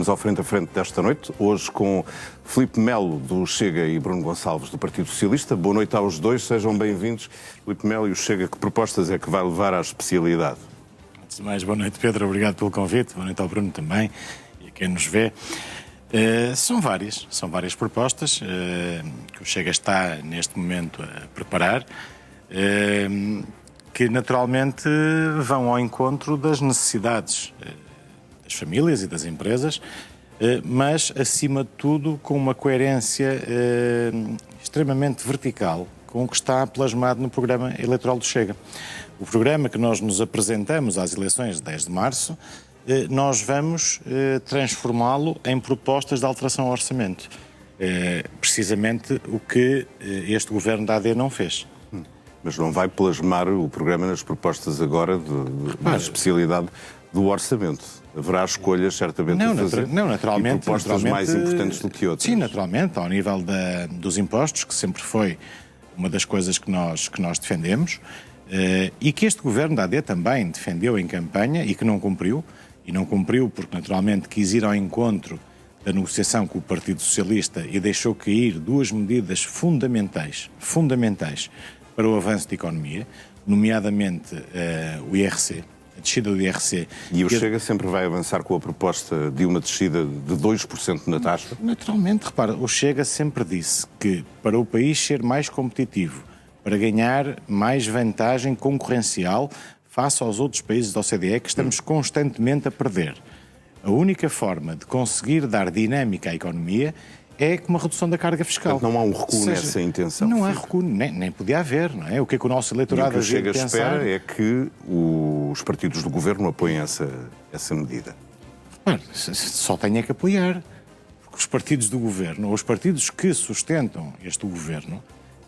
Vamos ao frente a frente desta noite, hoje com Filipe Melo, do Chega, e Bruno Gonçalves, do Partido Socialista. Boa noite aos dois, sejam bem-vindos. Filipe Melo e o Chega, que propostas é que vai levar à especialidade? Antes de mais, boa noite, Pedro, obrigado pelo convite, boa noite ao Bruno também e a quem nos vê. São várias propostas que o Chega está neste momento a preparar, que naturalmente vão ao encontro das necessidades das famílias e das empresas, mas acima de tudo com uma coerência extremamente vertical com o que está plasmado no programa eleitoral do Chega. O programa que nós nos apresentamos às eleições de 10 de março, nós vamos transformá-lo em propostas de alteração ao orçamento. Precisamente o que este governo da AD não fez. Mas não vai plasmar o programa nas propostas agora de especialidade do orçamento. Haverá escolhas, certamente, a fazer, naturalmente, e propostas mais importantes do que outras. Sim, naturalmente, ao nível dos impostos, que sempre foi uma das coisas que nós defendemos, e que este governo da AD também defendeu em campanha e que não cumpriu, e não cumpriu porque naturalmente quis ir ao encontro da negociação com o Partido Socialista e deixou cair duas medidas fundamentais para o avanço da economia, nomeadamente o IRC, a descida do IRC. E o Chega sempre vai avançar com a proposta de uma descida de 2% na taxa? Naturalmente, repara, o Chega sempre disse que para o país ser mais competitivo, para ganhar mais vantagem concorrencial face aos outros países da OCDE que estamos constantemente a perder, a única forma de conseguir dar dinâmica à economia é com uma redução da carga fiscal. Portanto, não há um recuo nessa intenção? Não há recuo, nem podia haver, não é? O que é que o nosso eleitorado... E o que o Chega espera é que os partidos do governo apoiem essa medida. Só tem que apoiar, porque os partidos do governo, ou os partidos que sustentam este governo,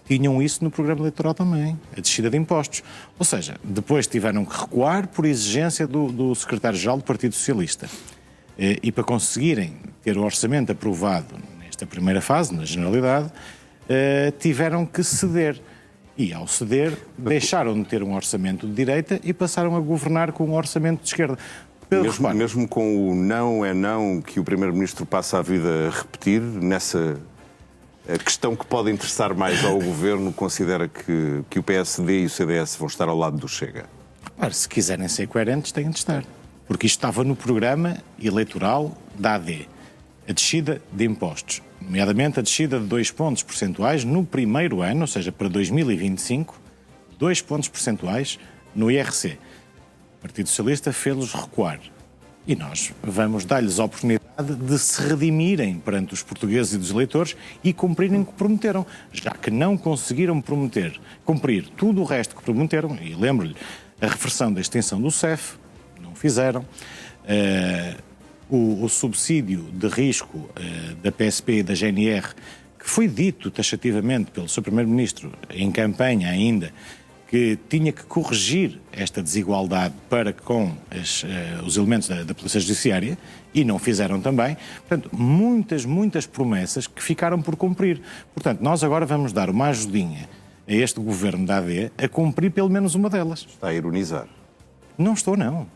tinham isso no programa eleitoral também, a descida de impostos. Ou seja, depois tiveram que recuar por exigência do secretário-geral do Partido Socialista. E para conseguirem ter o orçamento aprovado nesta primeira fase, na generalidade, tiveram que ceder. E ao ceder, deixaram de ter um orçamento de direita e passaram a governar com um orçamento de esquerda. Mesmo com o não é não que o Primeiro-Ministro passa a vida a repetir, nessa questão que pode interessar mais ao Governo, considera que o PSD e o CDS vão estar ao lado do Chega? Se quiserem ser coerentes, têm de estar. Porque isto estava no programa eleitoral da AD. A descida de impostos, nomeadamente a descida de 2 pontos percentuais no primeiro ano, ou seja, para 2025, 2 pontos percentuais no IRC. O Partido Socialista fez-los recuar. E nós vamos dar-lhes a oportunidade de se redimirem perante os portugueses e dos eleitores e cumprirem o que prometeram, já que não conseguiram cumprir tudo o resto que prometeram, e lembro-lhe, a reversão da extensão do CEF, não fizeram, o subsídio de risco da PSP e da GNR, que foi dito taxativamente pelo Sr. Primeiro-Ministro em campanha ainda, que tinha que corrigir esta desigualdade para com os elementos da Polícia Judiciária, e não fizeram também. Portanto, muitas promessas que ficaram por cumprir. Portanto, nós agora vamos dar uma ajudinha a este governo da AD a cumprir pelo menos uma delas. Está a ironizar? Não estou, não.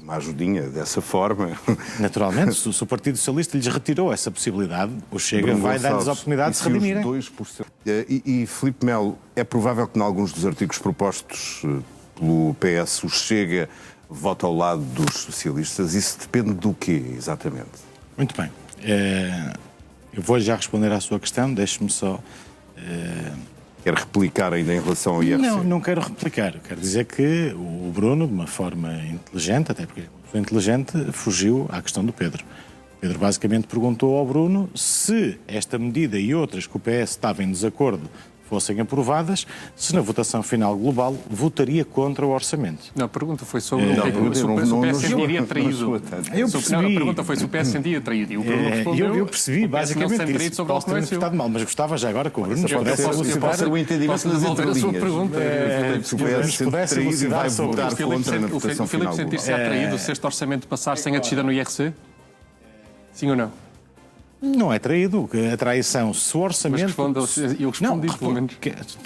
Uma ajudinha dessa forma. Naturalmente, se o Partido Socialista lhes retirou essa possibilidade, o Chega vai dar-lhes a oportunidade de se redimirem. 2%. E Filipe Melo, é provável que em alguns dos artigos propostos pelo PS o Chega vote ao lado dos socialistas? Isso depende do quê, exatamente? Muito bem. Eu vou já responder à sua questão, deixe-me só... Quer replicar ainda em relação ao IRC? Não quero replicar. Quero dizer que o Bruno, de uma forma inteligente, até porque foi inteligente, fugiu à questão do Pedro. O Pedro basicamente perguntou ao Bruno se esta medida e outras que o PS estava em desacordo fossem aprovadas, se na votação final global votaria contra o orçamento. Não, a pergunta foi sobre se o PS sentiria traído. Eu percebi. A pergunta foi se o PS sentia traído. E o Bruno respondeu. Eu percebi, basicamente, isso. Sobre posso ter interpretado mal, mas gostava já agora que o Bruno nos pudesse elucidar o entendimento nas entrelinhas. Se o PS se traído e vai votar contra na votação final. O Filipe sentir-se atraído se este orçamento passar sem a descida no IRC? Sim ou não? Não é traído. A traição, se o orçamento... Mas eu respondi, pelo menos.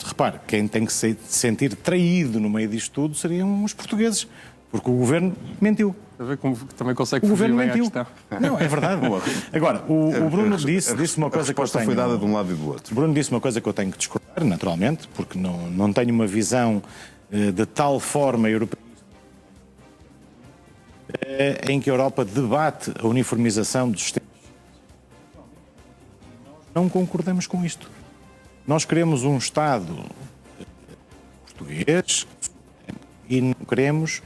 Repare, quem tem que se sentir traído no meio disto tudo seriam os portugueses. Porque o governo mentiu. A ver como também consegue O fugir governo bem à mentiu. questão. Não, é verdade. Agora, o Bruno disse uma coisa que eu resposta tenho... foi dada de um lado e do outro. O Bruno disse uma coisa que eu tenho que discordar, naturalmente, porque não tenho uma visão de tal forma europeia em que a Europa debate a uniformização dos sistemas. Não concordamos com isto. Nós queremos um Estado português e não queremos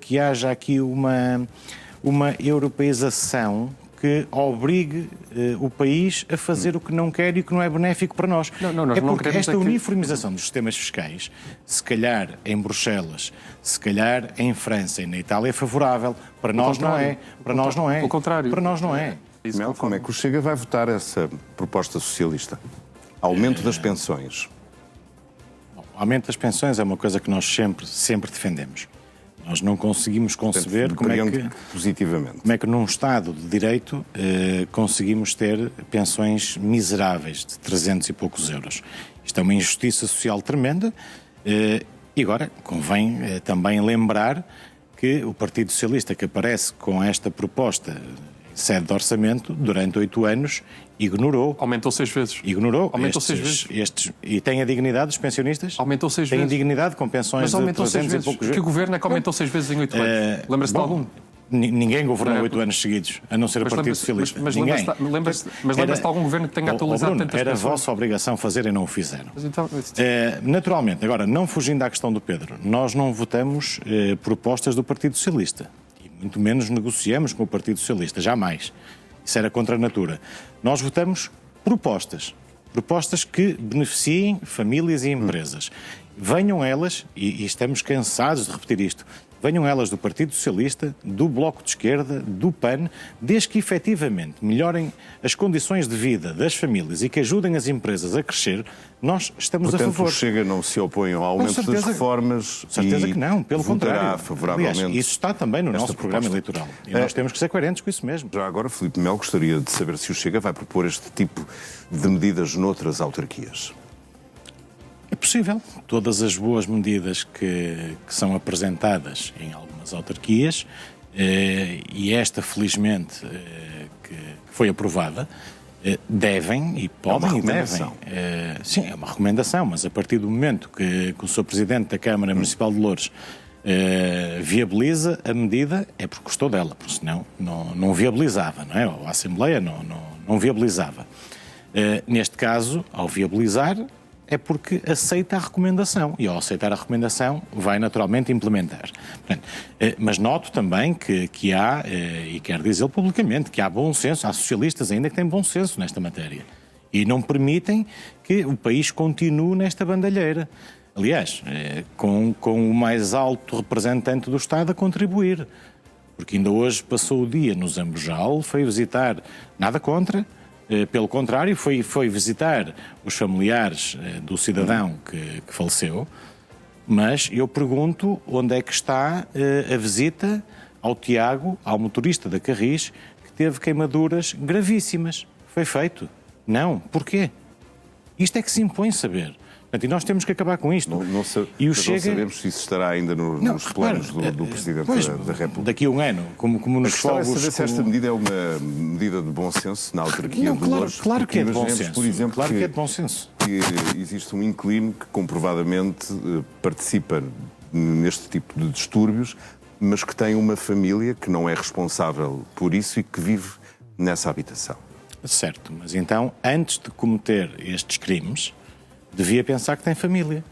que haja aqui uma europeização que obrigue o país a fazer o que não quer e o que não é benéfico para nós. Nós é não porque queremos esta uniformização dos sistemas fiscais, se calhar em Bruxelas, se calhar em França e na Itália é favorável. Para nós não é. Para nós não é. Pelo contrário. Para nós não é. Mel, como é que o Chega vai votar essa proposta socialista? Aumento das pensões. O aumento das pensões é uma coisa que nós sempre defendemos. Nós não conseguimos conceber como é que num Estado de Direito conseguimos ter pensões miseráveis de 300 e poucos euros. Isto é uma injustiça social tremenda e agora convém também lembrar que o Partido Socialista que aparece com esta proposta em sede de orçamento durante 8 anos ignorou. Aumentou 6 vezes. Ignorou. Aumentou 6 vezes. E tem a dignidade dos pensionistas? Aumentou 6 tem vezes. Tem dignidade com pensões de 300 e poucos euros. Que governo é que aumentou 6 vezes em 8 anos? Lembra-se de algum? Ninguém governou 8 anos seguidos, a não ser o Partido Socialista. Mas ninguém. Lembra-se de algum governo que tenha atualizado Bruno, tantas era a pensões? vossa obrigação fazer e não o fizeram. Mas então... Naturalmente, agora, não fugindo à questão do Pedro, nós não votamos propostas do Partido Socialista. E muito menos negociamos com o Partido Socialista, jamais. Isso era contra a natura. Nós votamos propostas que beneficiem famílias e empresas. Venham elas, e estamos cansados de repetir isto, venham elas do Partido Socialista, do Bloco de Esquerda, do PAN, desde que efetivamente melhorem as condições de vida das famílias e que ajudem as empresas a crescer, nós estamos a favor. Portanto, o Chega não se opõe ao aumento das reformas certeza que não, pelo contrário. Favoravelmente. Aliás, isso está também no nosso programa eleitoral. E nós temos que ser coerentes com isso mesmo. Já agora, Filipe Mel, gostaria de saber se o Chega vai propor este tipo de medidas noutras autarquias. É possível. Todas as boas medidas que são apresentadas em algumas autarquias, e esta, felizmente, que foi aprovada, devem e podem e devem. Sim, é uma recomendação, mas a partir do momento que o Sr. Presidente da Câmara Municipal de Loures viabiliza a medida, é porque gostou dela, porque senão não viabilizava, não é? Ou a Assembleia não viabilizava. Neste caso, ao viabilizar, é porque aceita a recomendação. E ao aceitar a recomendação, vai naturalmente implementar. Portanto, mas noto também que há, e quero dizê-lo publicamente, que há bom senso, há socialistas ainda que têm bom senso nesta matéria. E não permitem que o país continue nesta bandalheira. Aliás, com o mais alto representante do Estado a contribuir. Porque ainda hoje passou o dia no Zambojal, foi visitar, nada contra, pelo contrário, foi visitar os familiares do cidadão que faleceu, mas eu pergunto onde é que está a visita ao Tiago, ao motorista da Carris, que teve queimaduras gravíssimas. Foi feito? Não. Porquê? Isto é que se impõe saber. Portanto, e nós temos que acabar com isto. Não sabemos se isso estará ainda nos planos do Presidente da República. Daqui a um ano, como nos fogos... saber se esta medida é uma medida de bom senso na autarquia de Loures. Claro que é de bom senso. Por exemplo, claro que é de bom senso. Que existe um inquilino que comprovadamente participa neste tipo de distúrbios, mas que tem uma família que não é responsável por isso e que vive nessa habitação. Certo, mas então, antes de cometer estes crimes, devia pensar que tem família.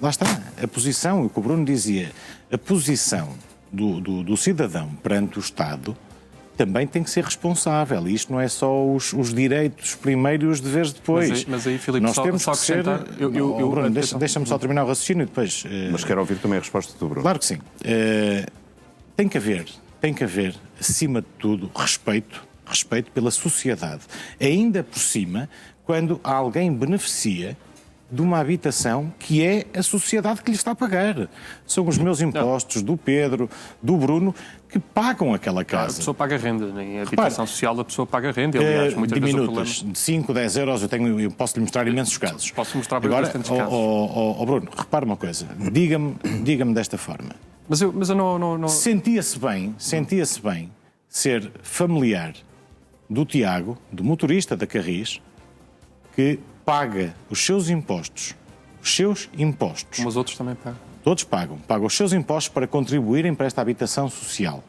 Lá está. A posição, o que o Bruno dizia, a posição do cidadão perante o Estado também tem que ser responsável. E isto não é só os direitos primeiro e os deveres depois. Mas aí, Filipe, nós temos que ser... Bruno, deixa-me só terminar o raciocínio e depois... Mas quero ouvir também a resposta do Bruno. Claro que sim. Tem que haver, acima de tudo, respeito pela sociedade. Ainda por cima, quando alguém beneficia de uma habitação que é a sociedade que lhe está a pagar. São os meus impostos, do Pedro, do Bruno, que pagam aquela A casa. pessoa paga renda, em habitação social a pessoa paga renda. Aliás, muitas vezes o Diminutas, problema... de 5, 10 euros, eu posso-lhe mostrar imensos casos. Posso mostrar Agora, bastantes casos. Bruno, repara uma coisa, diga-me desta forma. Mas eu não... Sentia-se bem ser familiar do Tiago, do motorista da Carris, que paga os seus impostos. Como os outros também pagam. Todos pagam os seus impostos para contribuírem para esta habitação social.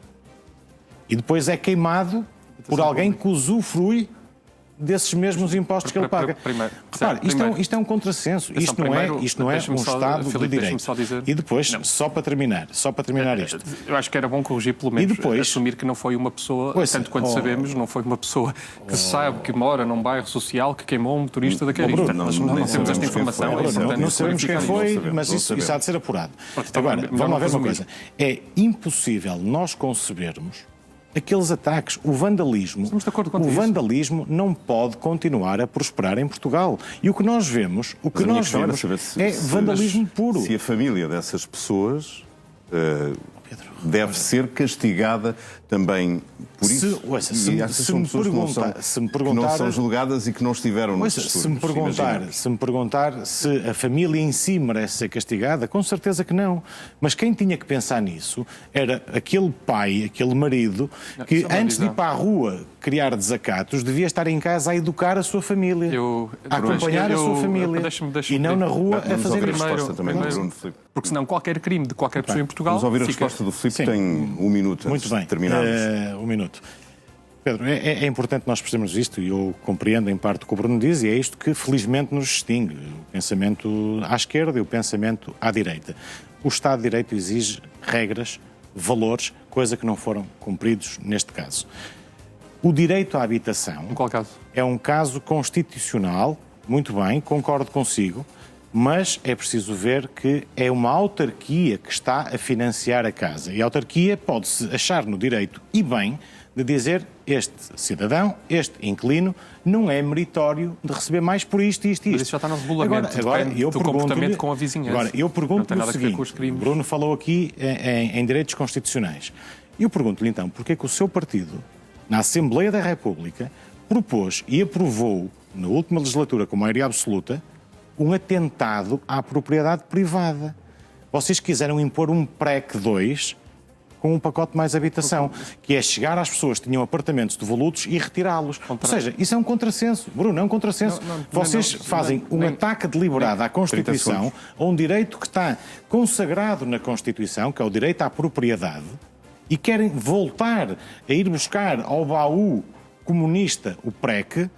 E depois é queimado por alguém que usufrui desses mesmos impostos que ele paga. Repare, isto é um contrassenso. Isto não é um Estado de Direito. E depois, só para terminar isto. Eu acho que era bom corrigir, pelo menos, e depois, assumir que não foi uma pessoa, tanto quanto sabemos, não foi uma pessoa que sabe que mora num bairro social que queimou um motorista da Carris. Mas não temos esta informação. Não sabemos quem foi, mas isso há de ser apurado. Agora, vamos lá ver uma coisa. É impossível nós concebermos aqueles ataques, o vandalismo não pode continuar a prosperar em Portugal. E o que nós vemos, é vandalismo puro. Se a família dessas pessoas deve ser castigada também por isso. Se me perguntar, que não são julgadas e que não estiveram nos estudos. Se me perguntar se a família em si merece ser castigada, com certeza que não. Mas quem tinha que pensar nisso era aquele pai, aquele marido, que antes de ir para a rua criar desacatos, devia estar em casa a educar a sua família, a acompanhar a sua família, e não na rua a fazer isso. Porque senão qualquer crime de qualquer pessoa em Portugal... Vamos ouvir a resposta do Filipe, tem um minuto antes de terminarmos. Um minuto. Pedro, é importante nós percebermos isto, e eu compreendo em parte o que o Bruno diz, e é isto que felizmente nos distingue. O pensamento à esquerda e o pensamento à direita. O Estado de Direito exige regras, valores, coisa que não foram cumpridos neste caso. O direito à habitação... Em qual caso? É um caso constitucional, muito bem, concordo consigo, mas é preciso ver que é uma autarquia que está a financiar a casa. E a autarquia pode-se achar no direito, e bem, de dizer este cidadão, este inquilino, não é meritório de receber mais por isto e isto. Mas isso já está no regulamento, agora eu do comportamento com a vizinhança. Agora, eu pergunto-lhe o seguinte, Bruno falou aqui em direitos constitucionais. Eu pergunto-lhe então, porque é que o seu partido, na Assembleia da República, propôs e aprovou, na última legislatura, com maioria absoluta, um atentado à propriedade privada. Vocês quiseram impor um PREC 2 com um pacote mais habitação, que é chegar às pessoas que tinham apartamentos devolutos e retirá-los. Ou seja, isso é um contrassenso. Bruno, é um contrassenso. Vocês fazem um ataque deliberado à Constituição, a um direito que está consagrado na Constituição, que é o direito à propriedade, e querem voltar a ir buscar ao baú comunista o PREC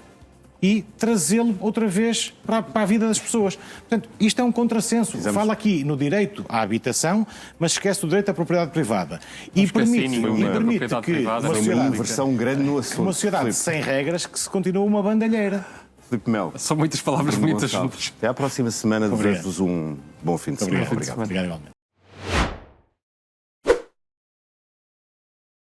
e trazê-lo outra vez para a vida das pessoas. Portanto, isto é um contrassenso. Fala aqui no direito à habitação, mas esquece o direito à propriedade privada. E permite que uma versão grande no assunto. Uma sociedade sem regras que se continua uma bandalheira. Filipe Melo. São muitas palavras bonitas juntas. Até à próxima semana. Desejo-vos um bom fim de semana. Obrigado igualmente.